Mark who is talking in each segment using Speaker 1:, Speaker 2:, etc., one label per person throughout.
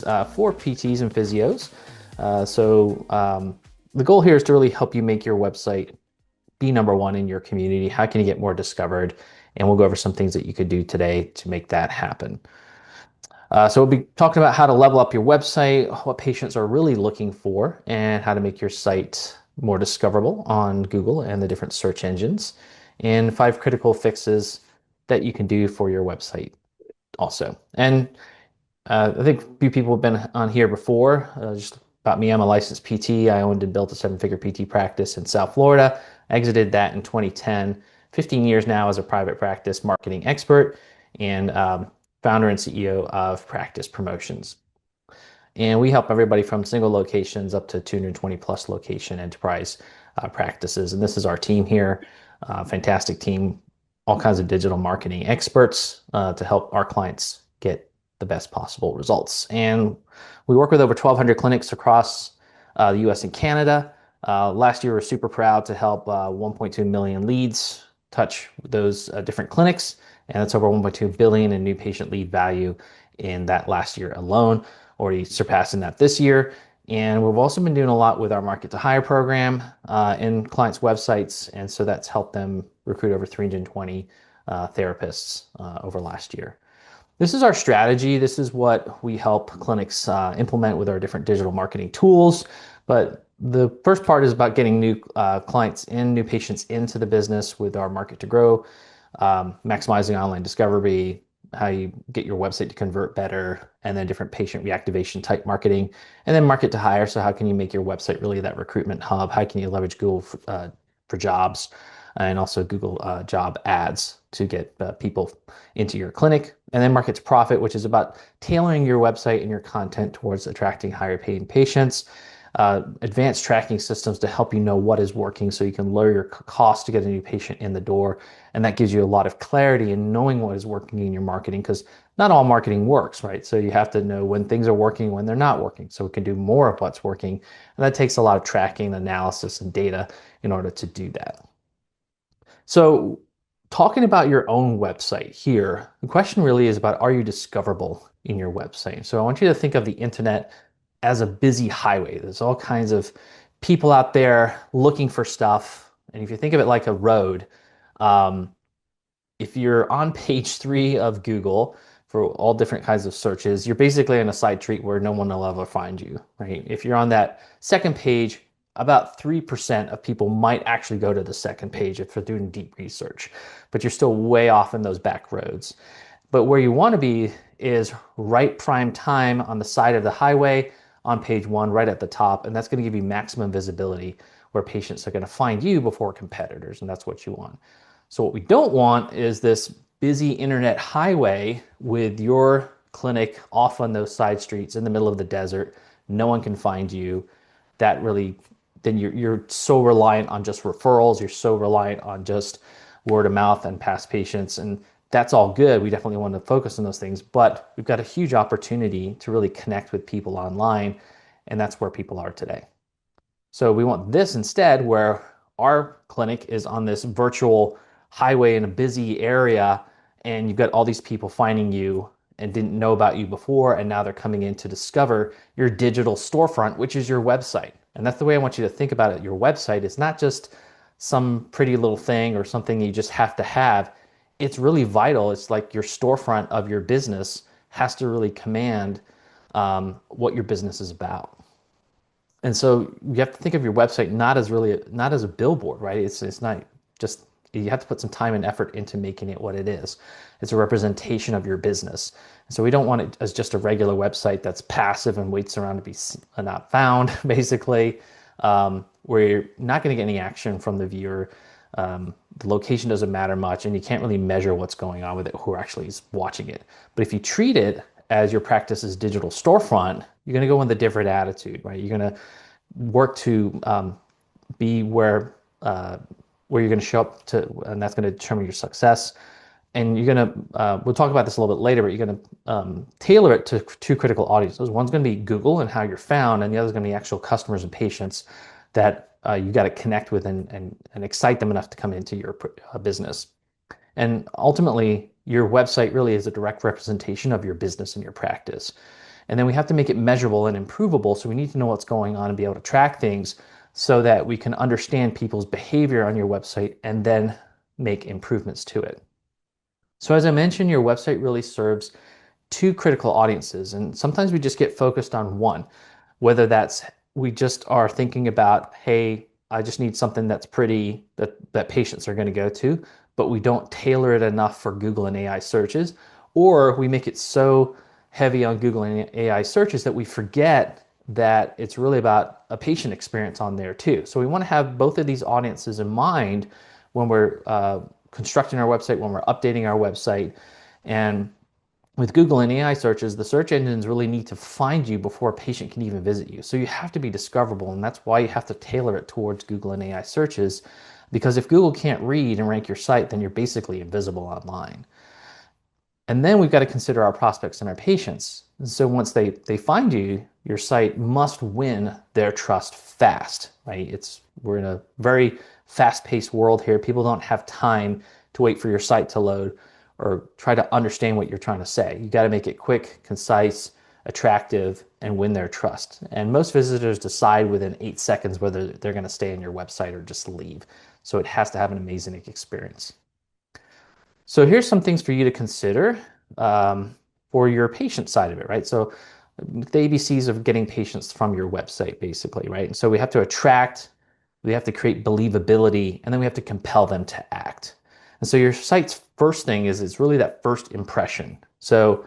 Speaker 1: For PTs and physios. The goal here is to really help you make your website be number one in your community. How can you get more discovered? And we'll go over some things that you could do today to make that happen. So we'll be talking about how to level up your website, what patients are really looking for, and how to make your site more discoverable on Google and the different search engines, and 5 critical fixes that you can do for your website also. And I think a few people have been on here before. Just about me, I'm a licensed PT. I owned and built a 7-figure PT practice in South Florida. I exited that in 2010. 15 years now as a private practice marketing expert and founder and CEO of Practice Promotions. And we help everybody from single locations up to 220 plus location enterprise practices. And this is our team here, fantastic team, all kinds of digital marketing experts to help our clients get the best possible results. And we work with over 1,200 clinics across the US and Canada. Last year, we were super proud to help 1.2 million leads touch those different clinics. And that's over 1.2 billion in new patient lead value in that last year alone, already surpassing that this year. And we've also been doing a lot with our market to hire program in clients' websites. And so that's helped them recruit over 320 therapists over last year. This is our strategy. This is what we help clinics implement with our different digital marketing tools. But the first part is about getting new clients in, new patients into the business with our market to grow, maximizing online discovery, how you get your website to convert better, and then different patient reactivation type marketing, and then market to hire. So how can you make your website really that recruitment hub? How can you leverage Google for jobs and also Google job ads to get people into your clinic? And then market to profit, which is about tailoring your website and your content towards attracting higher paying patients. Advanced tracking systems to help you know what is working so you can lower your cost to get a new patient in the door. And that gives you a lot of clarity in knowing what is working in your marketing, because not all marketing works, right? So you have to know when things are working, when they're not working, so we can do more of what's working. And that takes a lot of tracking, analysis, and data in order to do that. So talking about your own website here, the question really is about, are you discoverable in your website? So I want you to think of the internet as a busy highway. There's all kinds of people out there looking for stuff. And if you think of it like a road, if you're on page 3 of Google for all different kinds of searches, you're basically on a side street where no one will ever find you, right? If you're on that second page, about 3% of people might actually go to the second page if they're doing deep research, but you're still way off in those back roads. But where you want to be is right prime time on the side of the highway on page 1, right at the top, and that's going to give you maximum visibility where patients are going to find you before competitors, and that's what you want. So what we don't want is this busy internet highway with your clinic off on those side streets in the middle of the desert. No one can find you. That really, then you're so reliant on just referrals. You're so reliant on just word of mouth and past patients, and that's all good. We definitely want to focus on those things, but we've got a huge opportunity to really connect with people online, and that's where people are today. So we want this instead, where our clinic is on this virtual highway in a busy area, and you've got all these people finding you and didn't know about you before, and now they're coming in to discover your digital storefront, which is your website. And that's the way I want you to think about it. Your website is not just some pretty little thing or something you just have to have. It's really vital. It's like your storefront of your business has to really command what your business is about. And so you have to think of your website not as a billboard, right? It's not just, you have to put some time and effort into making it what it is. It's a representation of your business. And so we don't want it as just a regular website that's passive and waits around to be not found, basically, where you're not going to get any action from the viewer. The location doesn't matter much, and you can't really measure what's going on with it, who actually is watching it. But if you treat it as your practice's digital storefront, you're going to go with a different attitude, right? You're going to work to be where you're going to show up to, and that's going to determine your success. And you're going to, we'll talk about this a little bit later, but you're going to tailor it to 2 critical audiences. One's going to be Google and how you're found, and the other is going to be actual customers and patients that you got to connect with and excite them enough to come into your business. And ultimately, your website really is a direct representation of your business and your practice. And then we have to make it measurable and improvable. So we need to know what's going on and be able to track things so that we can understand people's behavior on your website and then make improvements to it. So as I mentioned, your website really serves two critical audiences, and sometimes we just get focused on one, whether that's we just are thinking about, hey, I just need something that's pretty that patients are going to go to, but we don't tailor it enough for Google and AI searches, or we make it so heavy on Google and AI searches that we forget that it's really about a patient experience on there too. So we want to have both of these audiences in mind when we're constructing our website, when we're updating our website. And with Google and AI searches, the search engines really need to find you before a patient can even visit you. So you have to be discoverable, and that's why you have to tailor it towards Google and AI searches, because if Google can't read and rank your site, then you're basically invisible online. And then we've got to consider our prospects and our patients. And so once they find you, your site must win their trust fast, right? We're in a very fast-paced world here. People don't have time to wait for your site to load or try to understand what you're trying to say. You got to make it quick, concise, attractive, and win their trust. And most visitors decide within 8 seconds whether they're going to stay on your website or just leave. So it has to have an amazing experience. So here's some things for you to consider for your patient side of it, right? So the ABCs of getting patients from your website, basically, right? And so we have to attract, we have to create believability, and then we have to compel them to act. And so your site's first thing is it's really that first impression. So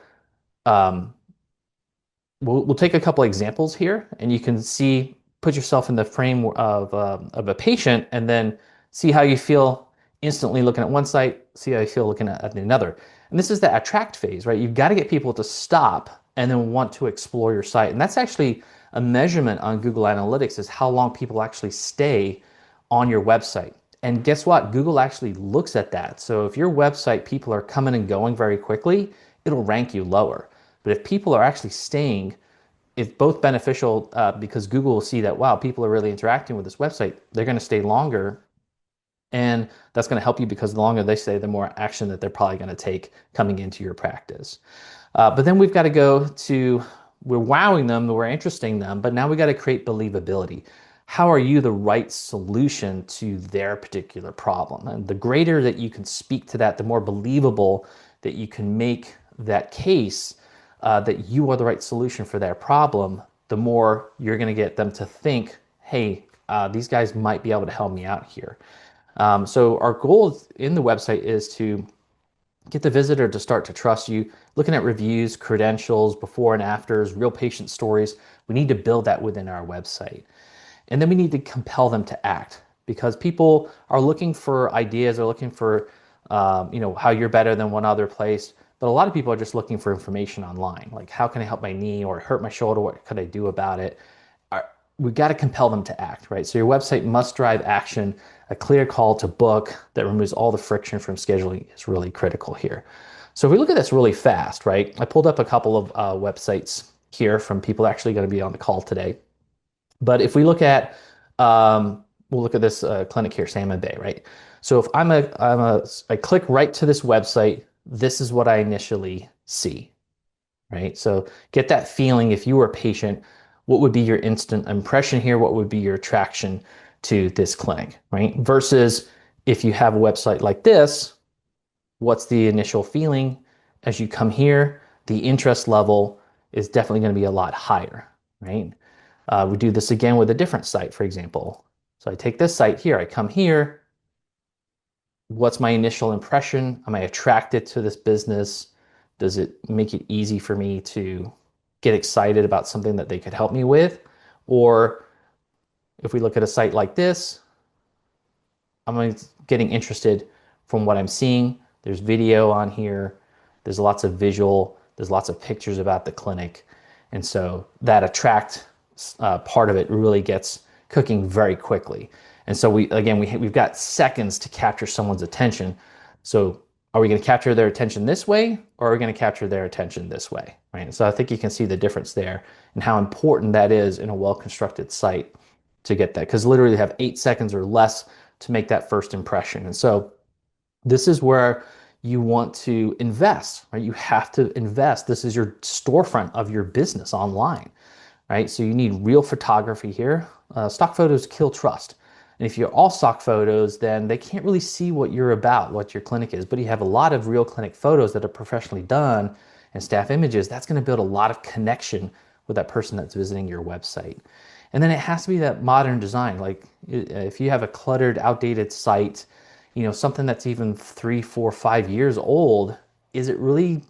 Speaker 1: we'll take a couple examples here, and you can see, put yourself in the frame of a patient, and then see how you feel instantly looking at one site, see how you feel looking at another. And this is the attract phase, right? You've got to get people to stop and then want to explore your site. And that's actually a measurement on Google Analytics, is how long people actually stay on your website. And guess what? Google actually looks at that. So if your website, people are coming and going very quickly, it'll rank you lower. But if people are actually staying, it's both beneficial because Google will see that, wow, people are really interacting with this website. They're going to stay longer. And that's going to help you because the longer they stay, the more action that they're probably going to take coming into your practice. But then we've got to go to, we're wowing them, we're interesting them, but now we got to create believability. How are you the right solution to their particular problem? And the greater that you can speak to that, the more believable that you can make that case that you are the right solution for their problem, the more you're going to get them to think, hey, these guys might be able to help me out here. So our goal in the website is to get the visitor to start to trust you, looking at reviews, credentials, before and afters, real patient stories. We need to build that within our website. And then we need to compel them to act, because people are looking for ideas, they're looking for how you're better than one other place. But a lot of people are just looking for information online, like how can I help my knee or hurt my shoulder? What could I do about it? We've got to compel them to act, right? So your website must drive action. A clear call to book that removes all the friction from scheduling is really critical here. So if we look at this really fast, right? I pulled up a couple of websites here from people actually going to be on the call today. But if we look at, we'll look at this clinic here, Salmon Bay, right? So if I click right to this website, this is what I initially see, right? So get that feeling. If you were a patient, what would be your instant impression here? What would be your attraction to this clinic, right? Versus if you have a website like this, what's the initial feeling? As you come here, the interest level is definitely going to be a lot higher, right? We do this again with a different site, for example. So I take this site here, I come here. What's my initial impression? Am I attracted to this business? Does it make it easy for me to get excited about something that they could help me with? Or if we look at a site like this, I'm getting interested from what I'm seeing. There's video on here. There's lots of visual. There's lots of pictures about the clinic. And so that attract part of it really gets cooking very quickly. And so we've got seconds to capture someone's attention. So are we going to capture their attention this way, or are we going to capture their attention this way, right? And so I think you can see the difference there and how important that is in a well-constructed site to get that, because literally you have 8 seconds or less to make that first impression. And so this is where You want to invest, right? You have to invest. This is your storefront of your business online, right? So you need real photography here. Stock photos kill trust. And if you're all stock photos, then they can't really see what you're about, what your clinic is. But you have a lot of real clinic photos that are professionally done and staff images, that's going to build a lot of connection with that person that's visiting your website. And then it has to be that modern design. Like if you have a cluttered, outdated site, something that's even 3, 4, 5 years old, is it really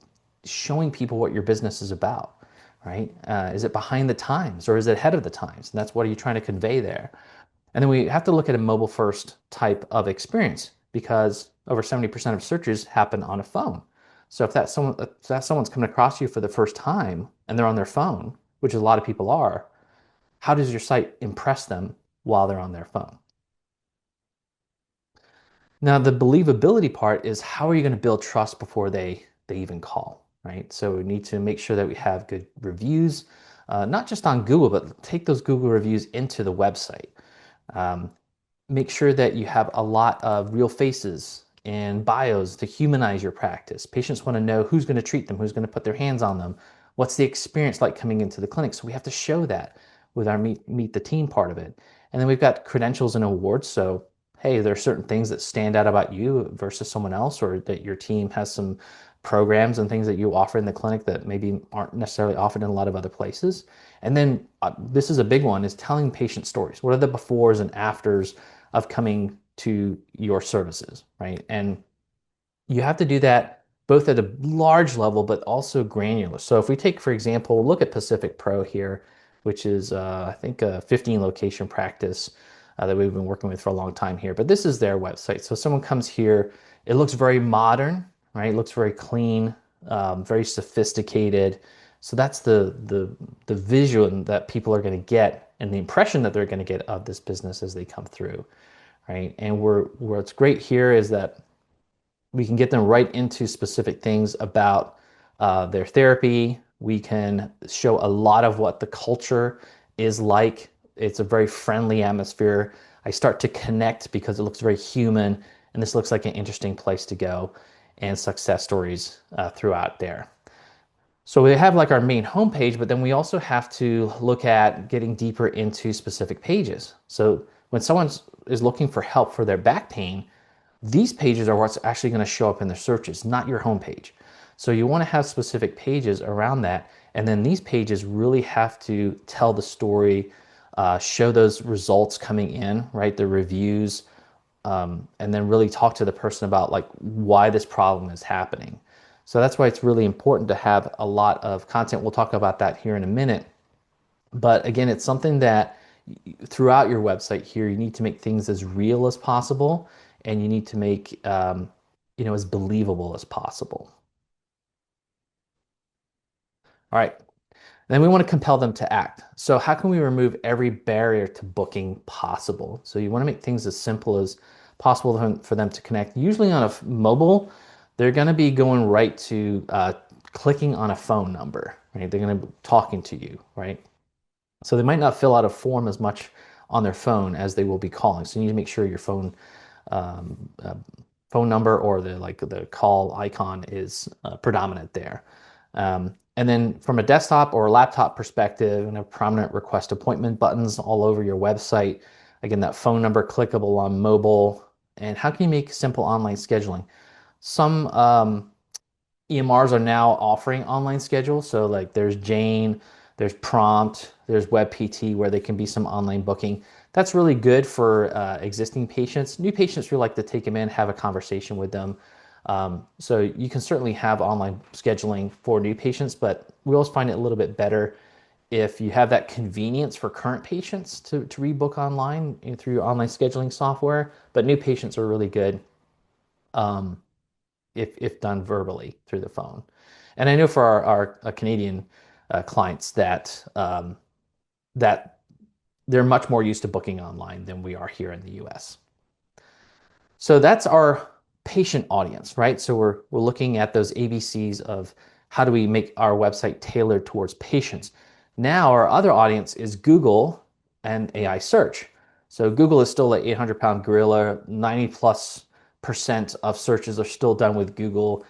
Speaker 1: showing people what your business is about, right? Is it behind the times or is it ahead of the times? And that's what are you trying to convey there? And then we have to look at a mobile first type of experience because over 70% of searches happen on a phone. So if someone's coming across you for the first time and they're on their phone, which a lot of people are, how does your site impress them while they're on their phone? Now, the believability part is how are you going to build trust before they even call, right? So we need to make sure that we have good reviews, not just on Google, but take those Google reviews into the website. Um, Make sure that you have a lot of real faces and bios to humanize your practice. Patients want to know who's going to treat them, who's going to put their hands on them, what's the experience like coming into the clinic. So we have to show that with our meet the team part of it. And then we've got credentials and awards. So hey, there are certain things that stand out about you versus someone else, or that your team has some programs and things that you offer in the clinic that maybe aren't necessarily offered in a lot of other places. And then this is a big one, is telling patient stories. What are the befores and afters of coming to your services, right? And you have to do that both at a large level, but also granular. So if we take, for example, look at Pacific Pro here, which is, I think, a 15 location practice that we've been working with for a long time here. But this is their website. So someone comes here, it looks very modern, right? It looks very clean, very sophisticated. So that's the vision that people are going to get and the impression that they're going to get of this business as they come through, right? And what's great here is that we can get them right into specific things about their therapy. We can show a lot of what the culture is like. It's a very friendly atmosphere. I start to connect because it looks very human, and this looks like an interesting place to go, and success stories throughout there. So we have like our main homepage, but then we also have to look at getting deeper into specific pages. So when someone is looking for help for their back pain, these pages are what's actually going to show up in their searches, not your homepage. So you want to have specific pages around that. And then these pages really have to tell the story, show those results coming in, right? The reviews, and then really talk to the person about like why this problem is happening. So that's why it's really important to have a lot of content. We'll talk about that here in a minute. But again, it's something that throughout your website here, you need to make things as real as possible, and you need to make as believable as possible. All right. Then we want to compel them to act. So how can we remove every barrier to booking possible? So you want to make things as simple as possible for them to connect. Usually on a mobile, they're going to be going right to clicking on a phone number, right? They're going to be talking to you, right? So they might not fill out a form as much on their phone as they will be calling. So you need to make sure your phone phone number or the call icon is predominant there. And then from a desktop or a laptop perspective, and have prominent request appointment buttons all over your website. Again, that phone number clickable on mobile. And how can you make simple online scheduling? Some EMRs are now offering online schedules. So like there's Jane, there's Prompt, there's WebPT where they can be some online booking. That's really good for existing patients. New patients, we like to take them in, have a conversation with them. So you can certainly have online scheduling for new patients, but we always find it a little bit better if you have that convenience for current patients to rebook online through your online scheduling software. But new patients are really good if done verbally through the phone. And I know for our Canadian clients that that they're much more used to booking online than we are here in the US. So that's our patient audience, right? So we're looking at those ABCs of how do we make our website tailored towards patients. Now our other audience is Google and AI search. So Google is still an 800-pound gorilla, 90+ percent of searches are still done with Google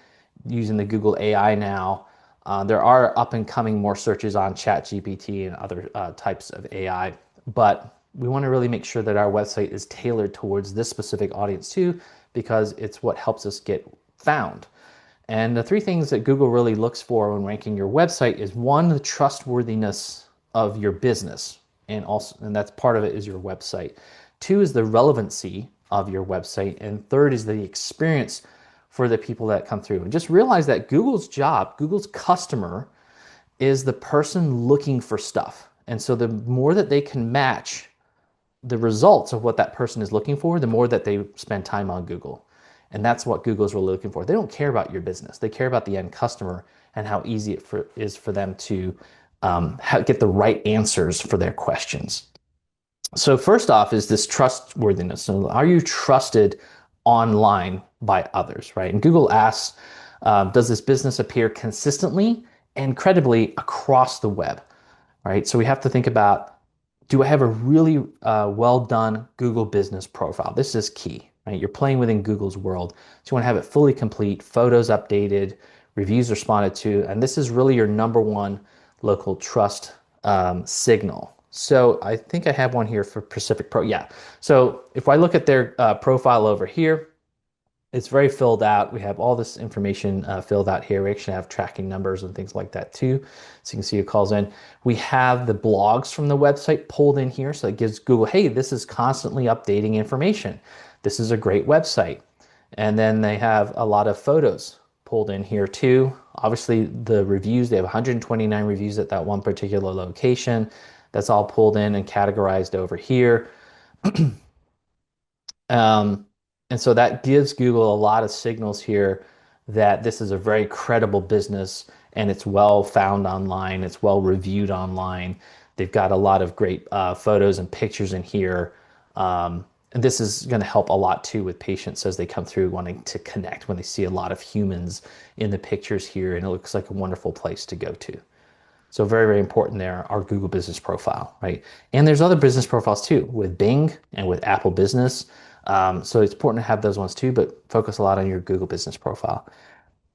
Speaker 1: using the Google AI now. There are up and coming more searches on ChatGPT and other types of AI, but we want to really make sure that our website is tailored towards this specific audience too, because it's what helps us get found. And the three things that Google really looks for when ranking your website is one, the trustworthiness of your business, and that's part of it is your website. Two is the relevancy of your website, and third is the experience for the people that come through. And just realize that Google's job, Google's customer, is the person looking for stuff. And so the more that they can match the results of what that person is looking for, the more that they spend time on Google. And that's what Google's really looking for. They don't care about your business. They care about the end customer and how easy it is for them to get the right answers for their questions. So first off is this trustworthiness. So are you trusted online by others, right? And Google asks, does this business appear consistently and credibly across the web, right? So we have to think about, do I have a really well done Google business profile? This is key, right? You're playing within Google's world. So you want to have it fully complete, photos updated, reviews responded to, and this is really your number one local trust signal. So I think I have one here for Pacific Pro. Yeah. So if I look at their profile over here, it's very filled out. We have all this information filled out here. We actually have tracking numbers and things like that too. So you can see who calls in. We have the blogs from the website pulled in here. So it gives Google, hey, this is constantly updating information. This is a great website. And then they have a lot of photos pulled in here too. Obviously the reviews, they have 129 reviews at that one particular location. That's all pulled in and categorized over here. And so that gives Google a lot of signals here that this is a very credible business and it's well found online, it's well reviewed online. They've got a lot of great photos and pictures in here. And this is going to help a lot too with patients as they come through wanting to connect when they see a lot of humans in the pictures here, and it looks like a wonderful place to go to. So very, very important there, our Google business profile, right? And there's other business profiles too with Bing and with Apple Business. So it's important to have those ones too, but focus a lot on your Google business profile.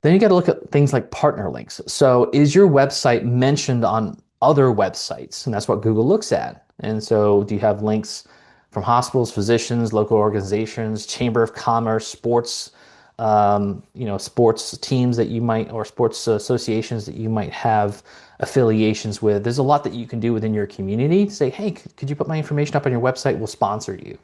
Speaker 1: Then you got to look at things like partner links. So is your website mentioned on other websites? And that's what Google looks at. And so do you have links from hospitals, physicians, local organizations, Chamber of Commerce, sports, sports teams that you might, or sports associations that you might have affiliations with? There's a lot that you can do within your community to say, hey, could you put my information up on your website? We'll sponsor you,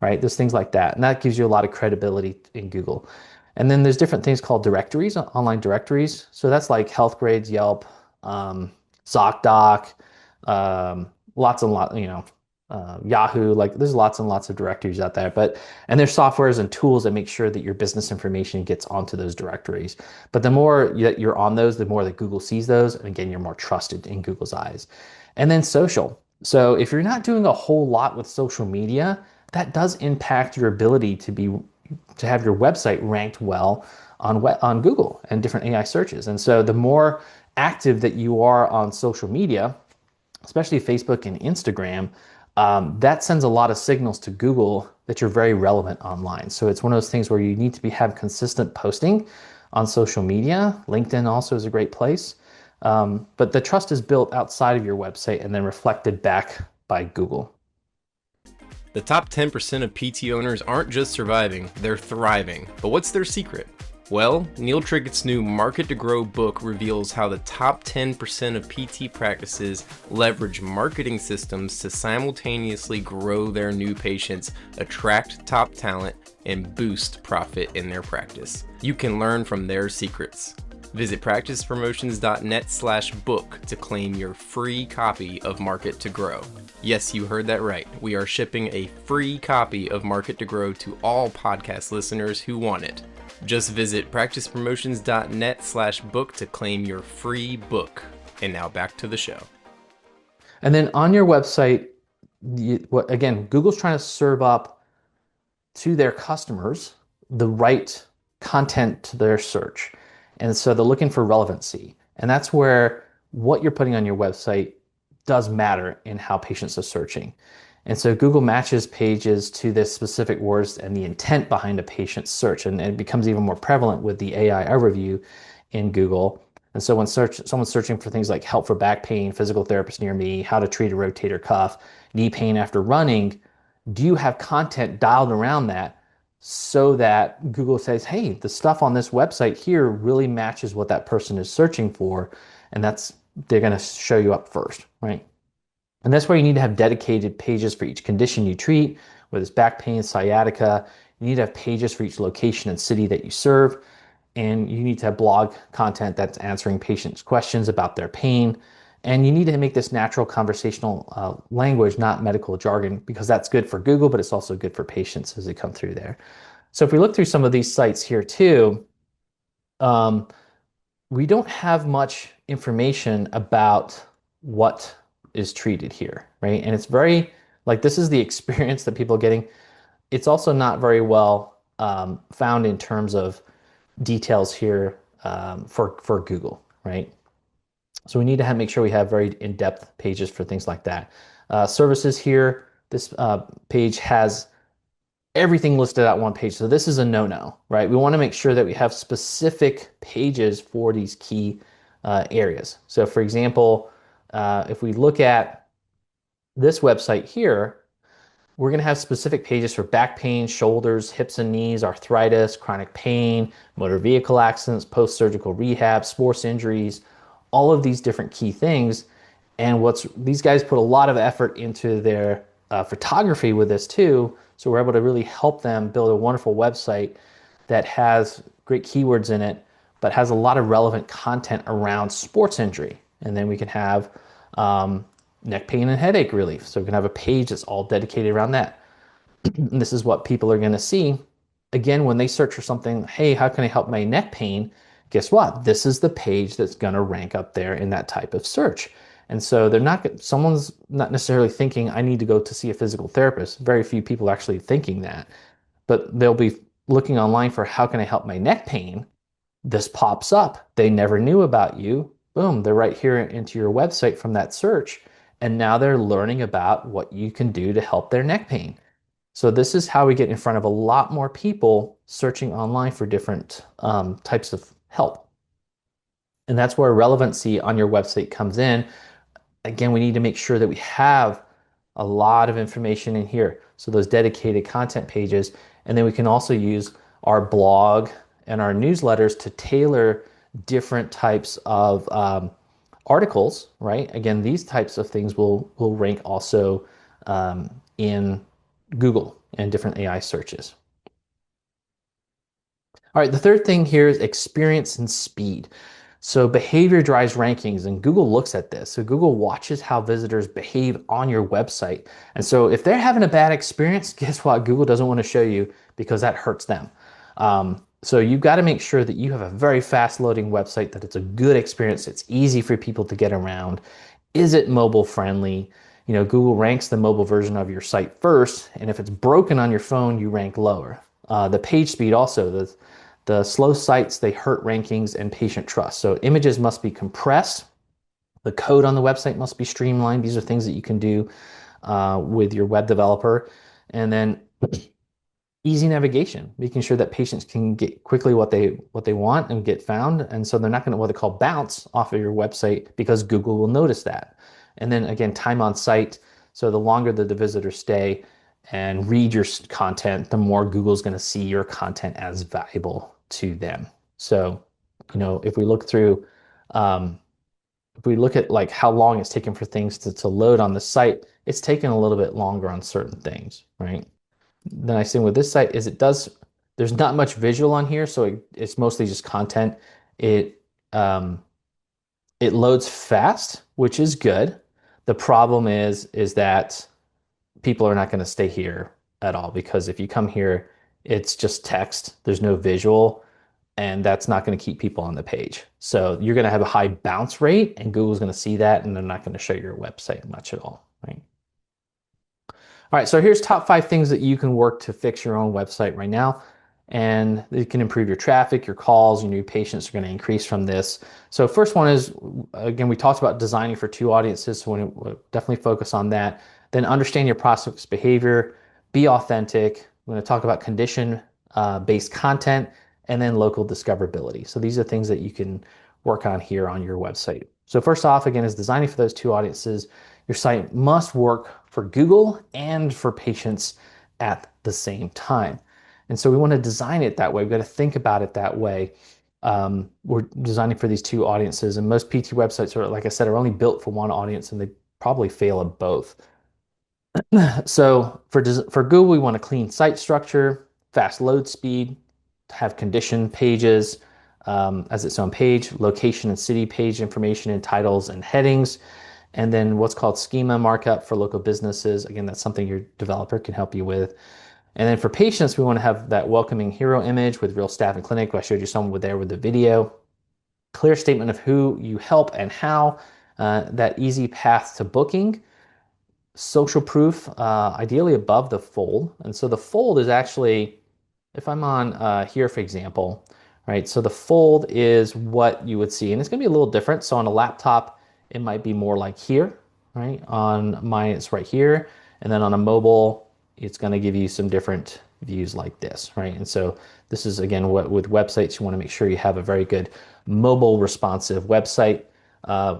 Speaker 1: right? There's things like that. And that gives you a lot of credibility in Google. And then there's different things called directories, online directories. So that's like HealthGrades, Yelp, ZocDoc, lots and lots, Yahoo, like there's lots and lots of directories out there, and there's softwares and tools that make sure that your business information gets onto those directories. But the more that you're on those, the more that Google sees those. And again, you're more trusted in Google's eyes. And then social. So if you're not doing a whole lot with social media, that does impact your ability to have your website ranked well on Google and different AI searches. And so the more active that you are on social media, especially Facebook and Instagram, that sends a lot of signals to Google that you're very relevant online. So it's one of those things where you need to have consistent posting on social media. LinkedIn also is a great place. But the trust is built outside of your website and then reflected back by Google.
Speaker 2: The top 10% of PT owners aren't just surviving, they're thriving. But what's their secret? Well, Neil Trickett's new Market to Grow book reveals how the top 10% of PT practices leverage marketing systems to simultaneously grow their new patients, attract top talent, and boost profit in their practice. You can learn from their secrets. Visit practicepromotions.net/book to claim your free copy of Market to Grow. Yes, you heard that right. We are shipping a free copy of Market to Grow to all podcast listeners who want it. Just visit practicepromotions.net/book to claim your free book. And now back to the show.
Speaker 1: And then on your website, again, Google's trying to serve up to their customers the right content to their search. And so they're looking for relevancy. And that's where what you're putting on your website does matter in how patients are searching. And so Google matches pages to this specific words and the intent behind a patient's search. And it becomes even more prevalent with the AI overview in Google. And so when someone's searching for things like help for back pain, physical therapist near me, how to treat a rotator cuff, knee pain after running, do you have content dialed around that so that Google says, hey, the stuff on this website here really matches what that person is searching for. And they're going to show you up first, right? And that's where you need to have dedicated pages for each condition you treat, whether it's back pain, sciatica. You need to have pages for each location and city that you serve. And you need to have blog content that's answering patients' questions about their pain. And you need to make this natural conversational language, not medical jargon, because that's good for Google, but it's also good for patients as they come through there. So if we look through some of these sites here too, we don't have much information about what is treated here, right? And it's very, like, this is the experience that people are getting. It's also not very well found in terms of details here for Google, right? So we need to make sure we have very in-depth pages for things like that. Services here, this page has everything listed out one page. So this is a no-no, right? We want to make sure that we have specific pages for these key areas. So for example, if we look at this website here, we're going to have specific pages for back pain, shoulders, hips and knees, arthritis, chronic pain, motor vehicle accidents, post-surgical rehab, sports injuries, all of these different key things. And these guys put a lot of effort into their photography with this too. So we're able to really help them build a wonderful website that has great keywords in it, but has a lot of relevant content around sports injury. And then we can have neck pain and headache relief. So we can have a page that's all dedicated around that. And this is what people are going to see. Again, when they search for something, hey, how can I help my neck pain? Guess what? This is the page that's going to rank up there in that type of search. And so someone's not necessarily thinking, I need to go to see a physical therapist. Very few people are actually thinking that, but they'll be looking online for how can I help my neck pain? This pops up. They never knew about you. Boom, they're right here into your website from that search. And now they're learning about what you can do to help their neck pain. So this is how we get in front of a lot more people searching online for different types of help. And that's where relevancy on your website comes in. Again, we need to make sure that we have a lot of information in here. So those dedicated content pages, and then we can also use our blog and our newsletters to tailor different types of articles, right? Again, these types of things will rank also in Google and different AI searches. All right, the third thing here is experience and speed. So behavior drives rankings, and Google looks at this. So Google watches how visitors behave on your website. And so if they're having a bad experience, guess what? Google doesn't want to show you because that hurts them. So you've got to make sure that you have a very fast loading website, that it's a good experience. It's easy for people to get around. Is it mobile friendly? You know, Google ranks the mobile version of your site first. And if it's broken on your phone, you rank lower. The page speed also, the slow sites, they hurt rankings and patient trust. So images must be compressed. The code on the website must be streamlined. These are things that you can do with your web developer. And then easy navigation, making sure that patients can get quickly what they want and get found. And so they're not going to what they call bounce off of your website because Google will notice that. And then again, time on site. So the longer that the visitors stay and read your content, the more Google's going to see your content as valuable to them. So, you know, if we look through, if we look at like how long it's taken for things to load on the site, it's taken a little bit longer on certain things, right? The nice thing with this site is there's not much visual on here, so it's mostly just content. It loads fast, which is good. The problem is that people are not going to stay here at all, because if you come here, it's just text. There's no visual, and that's not going to keep people on the page. So you're going to have a high bounce rate, and Google's going to see that, and they're not going to show your website much at all, right? All right, so here's top 5 things that you can work to fix your own website right now. And it can improve your traffic, your calls, your new patients are going to increase from this. So first one is, again, we talked about designing for 2 audiences, so we'll definitely focus on that. Then understand your prospect's behavior, be authentic. We're going to talk about condition based content and then local discoverability. So these are things that you can work on here on your website. So first off, again, is designing for those two audiences. Your site must work for Google and for patients at the same time. And so we want to design it that way. We've got to think about it that way. We're designing for these two audiences, and most PT websites are, like I said, are only built for one audience, and they probably fail at both. So for Google, we want a clean site structure, fast load speed, have condition pages as its own page, location and city page information and titles and headings, and then what's called schema markup for local businesses. Again, that's something your developer can help you with. And then for patients, we want to have that welcoming hero image with real staff and clinic. I showed you someone there with the video. Clear statement of who you help and how, that easy path to booking. Social proof, ideally above the fold. And so the fold is actually, if I'm on here, for example, right? So the fold is what you would see, and it's going to be a little different. So on a laptop, it might be more like here, right? On mine, it's right here. And then on a mobile, it's going to give you some different views like this, right? And so this is, again, what with websites, you want to make sure you have a very good mobile responsive website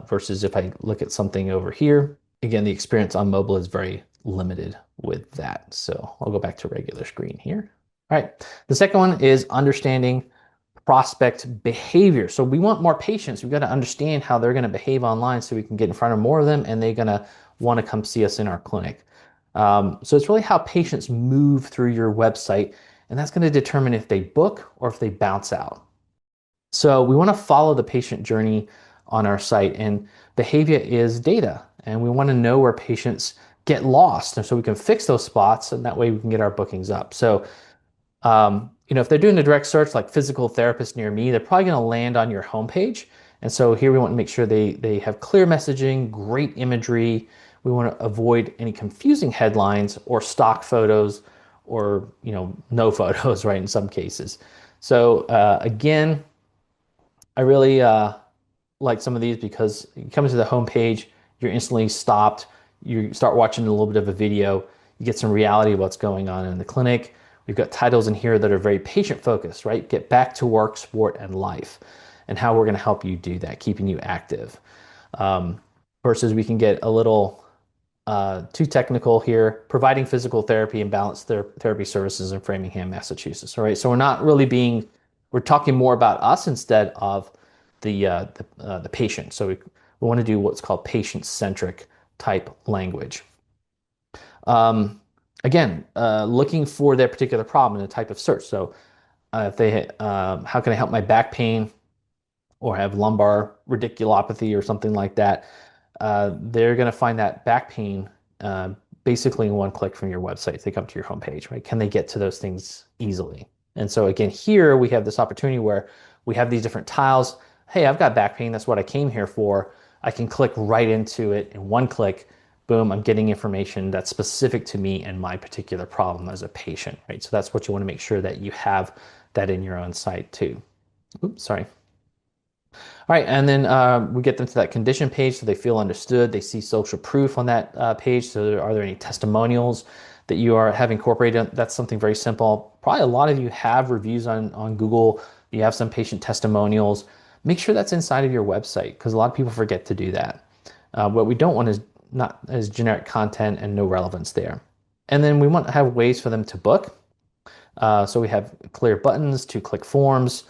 Speaker 1: versus if I look at something over here, again, the experience on mobile is very limited with that. So I'll go back to regular screen here. All right, the second one is understanding prospect behavior. So we want more patients. We've got to understand how they're going to behave online so we can get in front of more of them and they're going to want to come see us in our clinic. So it's really how patients move through your website, and that's going to determine if they book or if they bounce out. So we want to follow the patient journey on our site, and behavior is data, and we want to know where patients get lost, and so we can fix those spots, and that way we can get our bookings up. So if they're doing a direct search like physical therapist near me, they're probably going to land on your homepage. And so here we want to make sure they have clear messaging, great imagery. We want to avoid any confusing headlines or stock photos or no photos, right, in some cases. So again, I really like some of these because you come to the homepage, you're instantly stopped. You start watching a little bit of a video, you get some reality of what's going on in the clinic. We've got titles in here that are very patient focused, right? Get back to work, sport, and life, and how we're going to help you do that, keeping you active. Versus we can get a little too technical here, providing physical therapy and balanced therapy services in Framingham, Massachusetts. All right, so we're talking more about us instead of the patient. So we want to do what's called patient-centric type language. Again, looking for their particular problem in a type of search. So if they, how can I help my back pain or have lumbar radiculopathy or something like that, they're going to find that back pain basically in one click from your website. If they come to your homepage, right? Can they get to those things easily? And so again, here we have this opportunity where we have these different tiles. Hey, I've got back pain. That's what I came here for. I can click right into it in one click. Boom, I'm getting information that's specific to me and my particular problem as a patient, right? So that's what you want to make sure that you have that in your own site too. Oops, sorry. All right, and then we get them to that condition page so they feel understood. They see social proof on that page. So are there any testimonials that you have incorporated? That's something very simple. Probably a lot of you have reviews on Google. You have some patient testimonials. Make sure that's inside of your website because a lot of people forget to do that. What we don't want is not as generic content and no relevance there. And then we want to have ways for them to book. So we have clear buttons, two-click forms,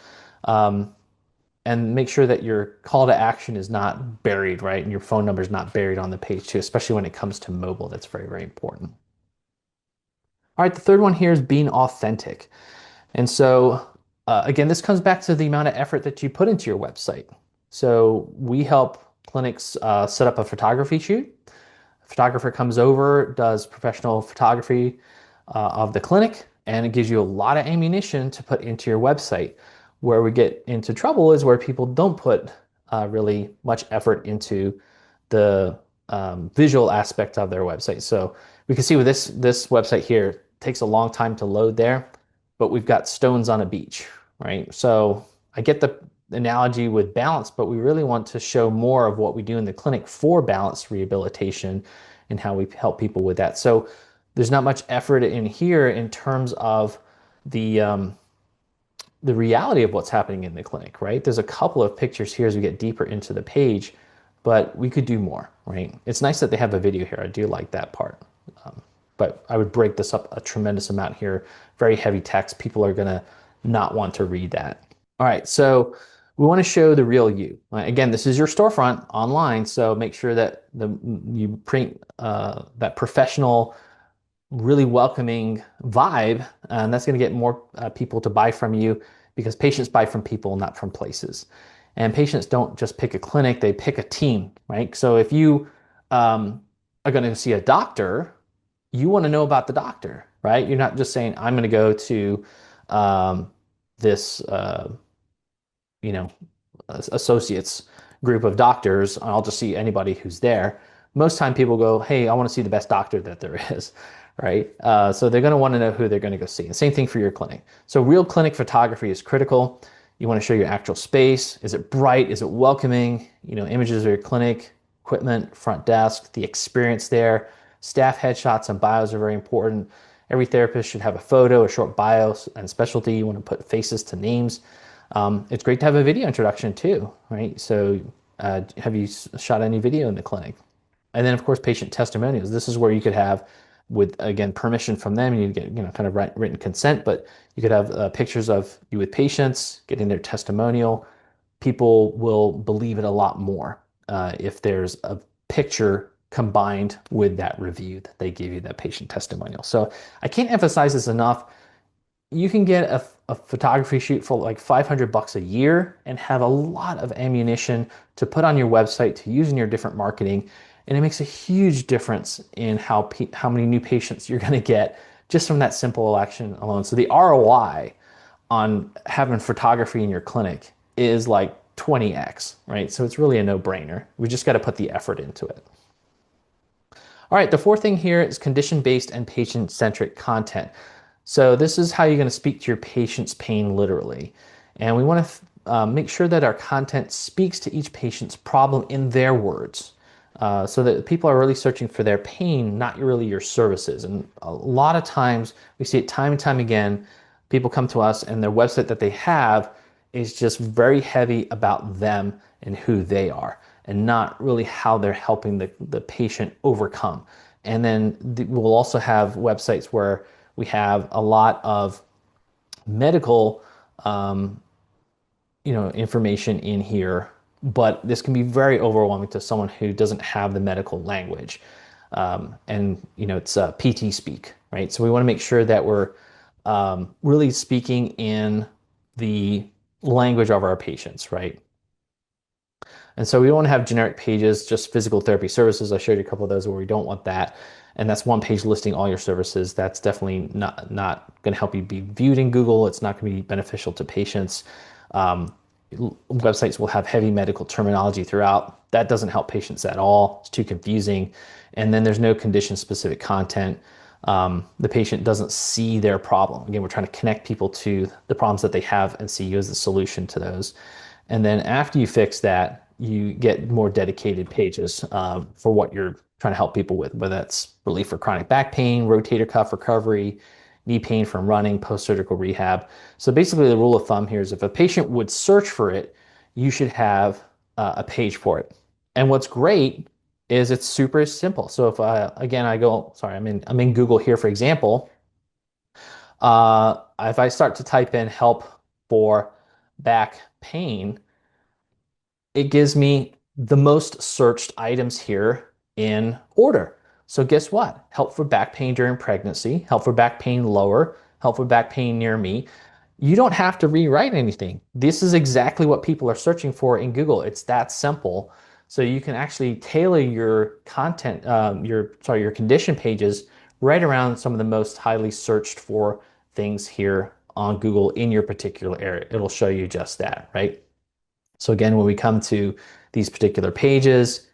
Speaker 1: and make sure that your call to action is not buried, right? And your phone number is not buried on the page too, especially when it comes to mobile. That's very, very important. All right, the third one here is being authentic. And so again, this comes back to the amount of effort that you put into your website. So we help clinics set up a photography shoot. A photographer comes over, does professional photography of the clinic, and it gives you a lot of ammunition to put into your website. Where we get into trouble is where people don't put really much effort into the visual aspect of their website. So we can see with this website here, it takes a long time to load there, but we've got stones on a beach, right? So I get the analogy with balance, but we really want to show more of what we do in the clinic for balance rehabilitation and how we help people with that. So there's not much effort in here in terms of the um, the reality of what's happening in the clinic, right? There's a couple of pictures here as we get deeper into the page, but we could do more, right? It's nice that they have a video here. I do like that part. But I would break this up a tremendous amount here. Very heavy text. People are going to not want to read that. All right, so we want to show the real you. Again, this is your storefront online, so make sure that you print that professional, really welcoming vibe, and that's going to get more people to buy from you because patients buy from people, not from places. And patients don't just pick a clinic, they pick a team, right? So if you are going to see a doctor, you want to know about the doctor, right? You're not just saying, I'm going to go to this, you know, associates group of doctors. I'll just see anybody who's there. Most time people go, hey, I want to see the best doctor that there is, right? So they're going to want to know who they're going to go see. And same thing for your clinic. So real clinic photography is critical. You want to show your actual space. Is it bright? Is it welcoming? You know, images of your clinic, equipment, front desk, the experience there. Staff headshots and bios are very important. Every therapist should have a photo, a short bio, and specialty. You want to put faces to names. It's great to have a video introduction too, right? So have you shot any video in the clinic? And then of course, patient testimonials. This is where you could have, with again, permission from them, you get, you know, kind of written consent, but you could have pictures of you with patients, getting their testimonial. People will believe it a lot more if there's a picture combined with that review that they give you, that patient testimonial. So I can't emphasize this enough. You can get a photography shoot for like $500 a year and have a lot of ammunition to put on your website to use in your different marketing. And it makes a huge difference in how many new patients you're going to get just from that simple action alone. So the ROI on having photography in your clinic is like 20x, right? So it's really a no-brainer. We just got to put the effort into it. All right, the fourth thing here is condition-based and patient-centric content. So this is how you're going to speak to your patient's pain literally. And we want to make sure that our content speaks to each patient's problem in their words. So that people are really searching for their pain, not really your services. And a lot of times, we see it time and time again, people come to us and their website that they have is just very heavy about them and who they are, and not really how they're helping the patient overcome. And then we'll also have websites where we have a lot of medical information in here, but this can be very overwhelming to someone who doesn't have the medical language. And it's PT speak, right? So we want to make sure that we're really speaking in the language of our patients, right? And so we don't want to have generic pages, just physical therapy services. I showed you a couple of those where we don't want that. And that's one page listing all your services. That's definitely not going to help you be viewed in Google. It's not going to be beneficial to patients. Websites will have heavy medical terminology throughout. That doesn't help patients at all. It's too confusing. And then there's no condition-specific content. The patient doesn't see their problem. Again, we're trying to connect people to the problems that they have and see you as the solution to those. And then after you fix that, you get more dedicated pages for what you're trying to help people with, whether that's relief for chronic back pain, rotator cuff recovery, knee pain from running, post-surgical rehab. So basically the rule of thumb here is if a patient would search for it, you should have a page for it. And what's great is it's super simple. So if again, I'm in Google here, for example. If I start to type in help for back pain, it gives me the most searched items here in order. So guess what? Help for back pain during pregnancy, help for back pain lower, help for back pain near me. You don't have to rewrite anything. This is exactly what people are searching for in Google. It's that simple. So you can actually tailor your content, your condition pages right around some of the most highly searched for things here on Google in your particular area. It'll show you just that, right? So again, when we come to these particular pages,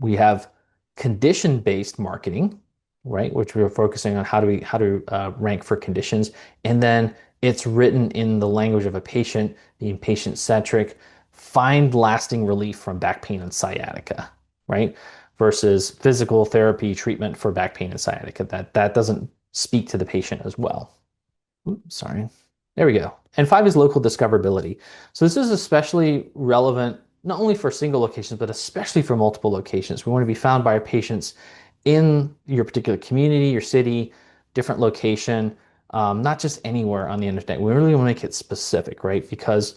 Speaker 1: we have condition-based marketing, right? Which we're focusing on how to rank for conditions. And then it's written in the language of a patient, being patient-centric, find lasting relief from back pain and sciatica, right? versus physical therapy treatment for back pain and sciatica. That doesn't speak to the patient as well. Oops, sorry. There we go. And five is local discoverability. So this is especially relevant not only for single locations, but especially for multiple locations. We want to be found by our patients in your particular community, your city, different location, not just anywhere on the internet. We really want to make it specific, right? Because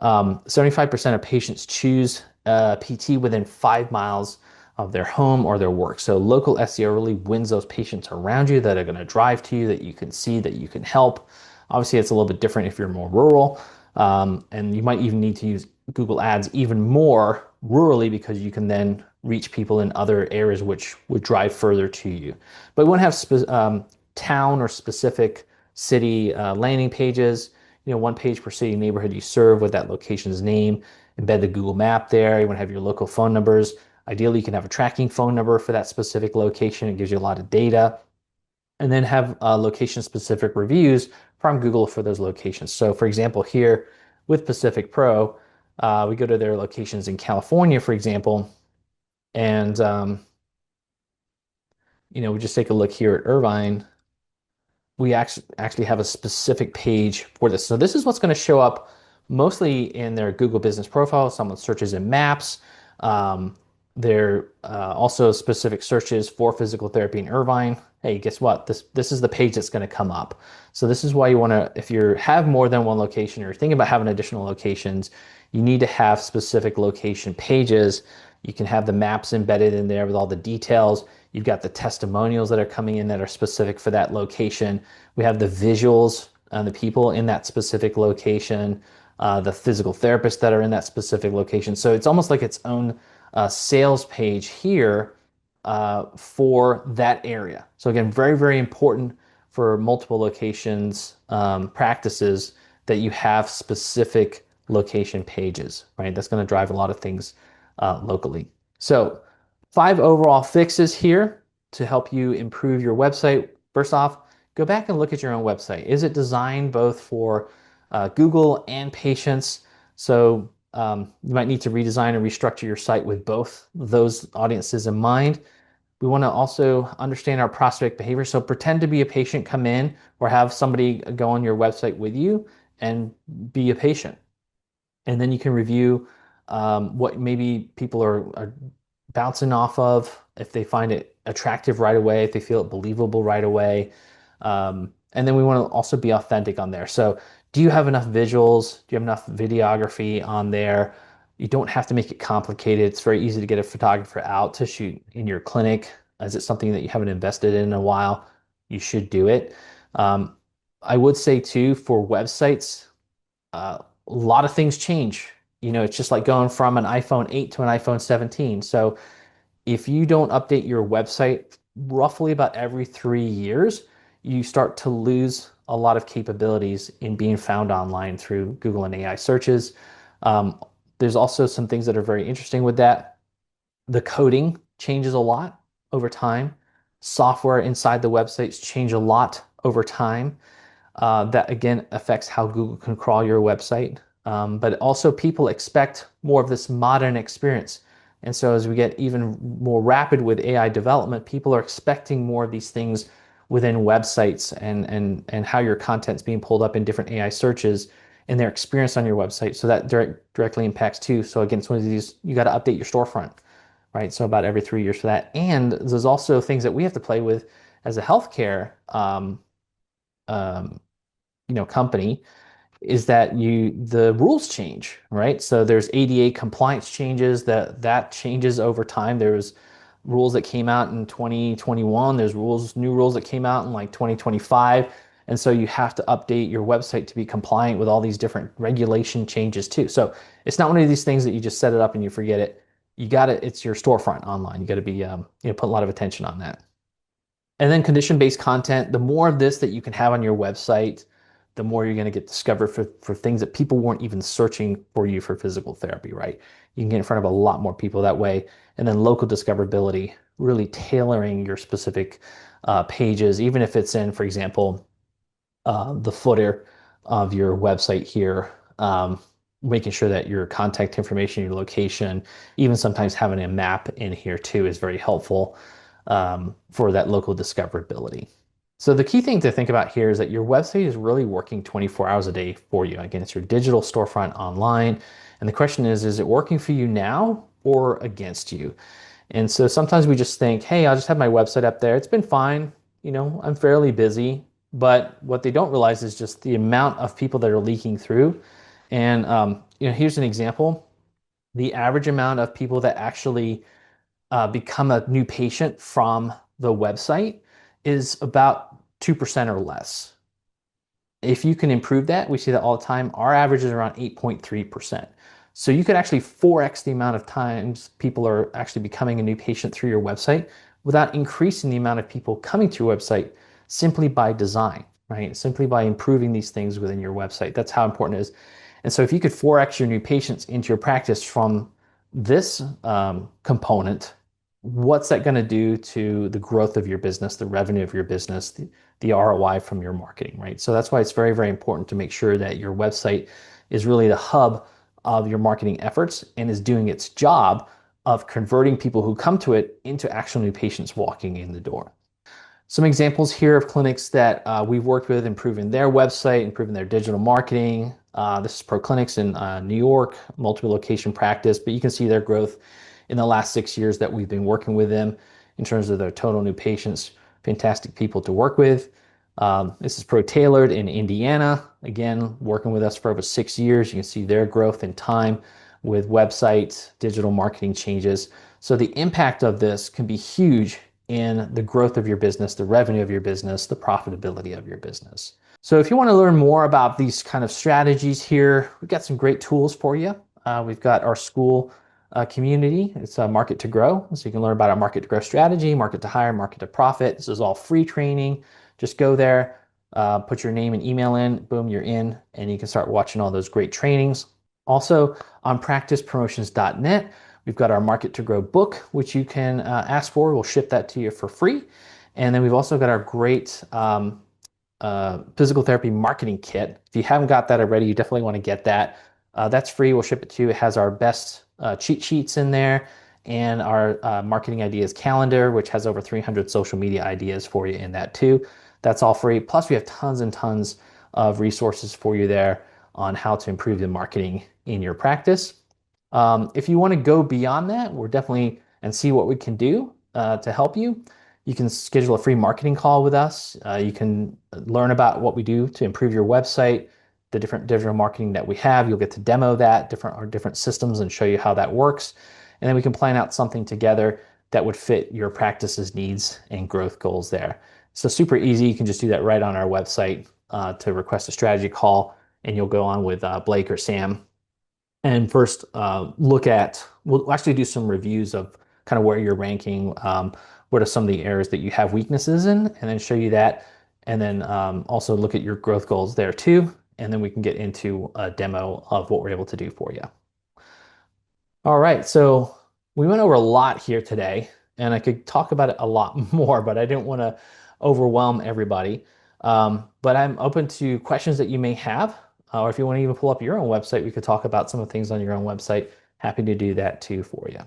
Speaker 1: 75% of patients choose PT within 5 miles of their home or their work. So local SEO really wins those patients around you that are going to drive to you, that you can see, that you can help. Obviously, it's a little bit different if you're more rural, and you might even need to use Google Ads even more rurally because you can then reach people in other areas which would drive further to you. But we want to have town or specific city landing pages. One page per city neighborhood you serve with that location's name. Embed the Google map there. You want to have your local phone numbers. Ideally, you can have a tracking phone number for that specific location. It gives you a lot of data. And then have location-specific reviews from Google for those locations. So for example, here with Pacific Pro, we go to their locations in California, for example, and we just take a look here at Irvine. We actually have a specific page for this. So this is what's going to show up mostly in their Google business profile. Someone searches in maps. There also specific searches for physical therapy in Irvine. Hey, guess what? This is the page that's going to come up. So this is why you want to, if you have more than one location or you're thinking about having additional locations, you need to have specific location pages. You can have the maps embedded in there with all the details. You've got the testimonials that are coming in that are specific for that location. We have the visuals on the people in that specific location, the physical therapists that are in that specific location. So it's almost like its own sales page here for that area. So again, very, very important for multiple locations practices that you have specific location pages, right? That's going to drive a lot of things locally. So 5 overall fixes here to help you improve your website. First off, go back and look at your own website. Is it designed both for Google and patients? So you might need to redesign and restructure your site with both those audiences in mind. We want to also understand our prospect behavior. So pretend to be a patient, come in, or have somebody go on your website with you and be a patient. And then you can review what maybe people are bouncing off of, if they find it attractive right away, if they feel it believable right away. And then we want to also be authentic on there. So do you have enough visuals? Do you have enough videography on there? You don't have to make it complicated. It's very easy to get a photographer out to shoot in your clinic. Is it something that you haven't invested in a while? You should do it. I would say too, for websites, a lot of things change. It's just like going from an iPhone 8 to an iPhone 17. So if you don't update your website roughly about every 3 years, you start to lose a lot of capabilities in being found online through Google and AI searches. There's also some things that are very interesting with that. The coding changes a lot over time. Software inside the websites change a lot over time. That again affects how Google can crawl your website. But also people expect more of this modern experience. And so as we get even more rapid with AI development, people are expecting more of these things within websites and how your content's being pulled up in different AI searches and their experience on your website. So that directly impacts too. So again, it's one of these, you got to update your storefront, right? So about every 3 years for that. And there's also things that we have to play with as a healthcare company, is that the rules change, right? So there's ADA compliance changes that changes over time. There's rules that came out in 2021. There's new rules that came out in like 2025. And so you have to update your website to be compliant with all these different regulation changes too. So it's not one of these things that you just set it up and you forget it. It's your storefront online. You got to be, put a lot of attention on that. And then condition-based content, the more of this that you can have on your website, the more you're going to get discovered for things that people weren't even searching for you for physical therapy, right? You can get in front of a lot more people that way. And then local discoverability, really tailoring your specific pages, even if it's in, for example, the footer of your website here. making sure that your contact information, your location, even sometimes having a map in here too is very helpful for that local discoverability. So the key thing to think about here is that your website is really working 24 hours a day for you. Again, it's your digital storefront online. And the question is it working for you now or against you? And so sometimes we just think, hey, I'll just have my website up there. It's been fine. I'm fairly busy. But what they don't realize is just the amount of people that are leaking through. And here's an example. The average amount of people that actually become a new patient from the website is about 2% or less. If you can improve that, we see that all the time. Our average is around 8.3%. So you could actually 4x the amount of times people are actually becoming a new patient through your website without increasing the amount of people coming to your website simply by design, right? Simply by improving these things within your website. That's how important it is. And so if you could 4x your new patients into your practice from this component, what's that going to do to the growth of your business, the revenue of your business, the ROI from your marketing, right? So that's why it's very, very important to make sure that your website is really the hub of your marketing efforts and is doing its job of converting people who come to it into actual new patients walking in the door. Some examples here of clinics that we've worked with, improving their website, improving their digital marketing. This is Pro Clinics in New York, multiple location practice, but you can see their growth in the last 6 years that we've been working with them in terms of their total new patients. Fantastic people to work with. This is Pro Tailored in Indiana. Again, working with us for over 6 years. You can see their growth in time with websites, digital marketing changes. So the impact of this can be huge in the growth of your business, the revenue of your business, the profitability of your business. So if you want to learn more about these kind of strategies here, we've got some great tools for you. We've got our school community. It's a Market to Grow. So you can learn about our Market to Grow strategy, Market to Hire, Market to Profit. This is all free training. Just go there, put your name and email in, boom, you're in, and you can start watching all those great trainings. Also on practicepromotions.net, we've got our Market to Grow book, which you can ask for. We'll ship that to you for free. And then we've also got our great physical therapy marketing kit. If you haven't got that already, you definitely want to get that. That's free. We'll ship it to you. It has our best cheat sheets in there and our marketing ideas calendar, which has over 300 social media ideas for you in that too. That's all free. Plus, we have tons and tons of resources for you there on how to improve the marketing in your practice. If you want to go beyond that, we're definitely and see what we can do to help you. You can schedule a free marketing call with us. You can learn about what we do to improve your website, the different digital marketing that we have. You'll get to demo that, our different systems and show you how that works. And then we can plan out something together that would fit your practice's needs and growth goals there. So super easy. You can just do that right on our website to request a strategy call, and you'll go on with Blake or Sam. And first we'll actually do some reviews of kind of where you're ranking, what are some of the areas that you have weaknesses in, and then show you that. And then also look at your growth goals there too. And then we can get into a demo of what we're able to do for you. All right, so we went over a lot here today, and I could talk about it a lot more, but I didn't want to overwhelm everybody. But I'm open to questions that you may have, or if you want to even pull up your own website, we could talk about some of the things on your own website. Happy to do that too for you.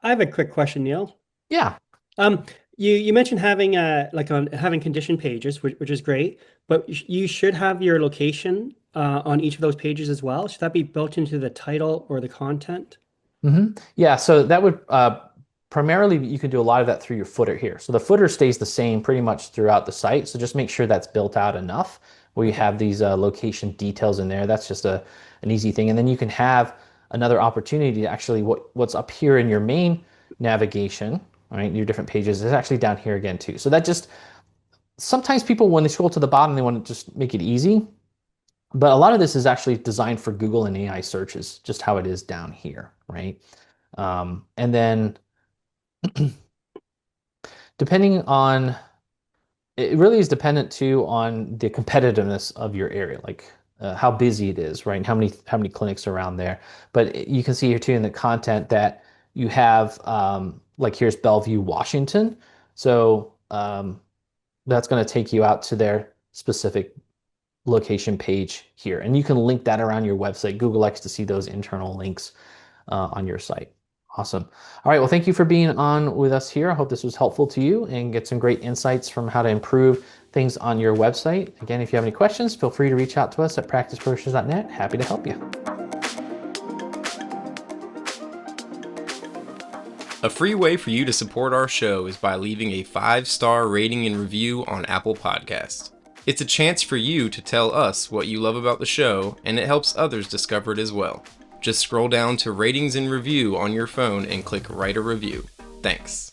Speaker 3: I have a quick question, Neil.
Speaker 1: Yeah.
Speaker 3: Um, you mentioned having having condition pages, which is great, but you should have your location on each of those pages as well. Should that be built into the title or the content?
Speaker 1: Yeah, so that would primarily you can do a lot of that through your footer here. So the footer stays the same pretty much throughout the site. So just make sure that's built out enough where you have these location details in there. That's just an easy thing. And then you can have another opportunity to actually what's up here in your main navigation, right? Your different pages is actually down here again too. So that just sometimes people when they scroll to the bottom, they want to just make it easy. But a lot of this is actually designed for Google and AI searches, just how it is down here, right? And then depending on, it really is dependent too on the competitiveness of your area, like how busy it is, right? And how many clinics are around there. But you can see here too in the content that you have, like here's Bellevue, Washington. So that's going to take you out to their specific location page here. And you can link that around your website. Google likes to see those internal links on your site. Awesome. All right. Well, thank you for being on with us here. I hope this was helpful to you and get some great insights from how to improve things on your website. Again, if you have any questions, feel free to reach out to us at practicepromotions.net. Happy to help you.
Speaker 2: A free way for you to support our show is by leaving a 5-star rating and review on Apple Podcasts. It's a chance for you to tell us what you love about the show, and it helps others discover it as well. Just scroll down to ratings and review on your phone and click write a review. Thanks.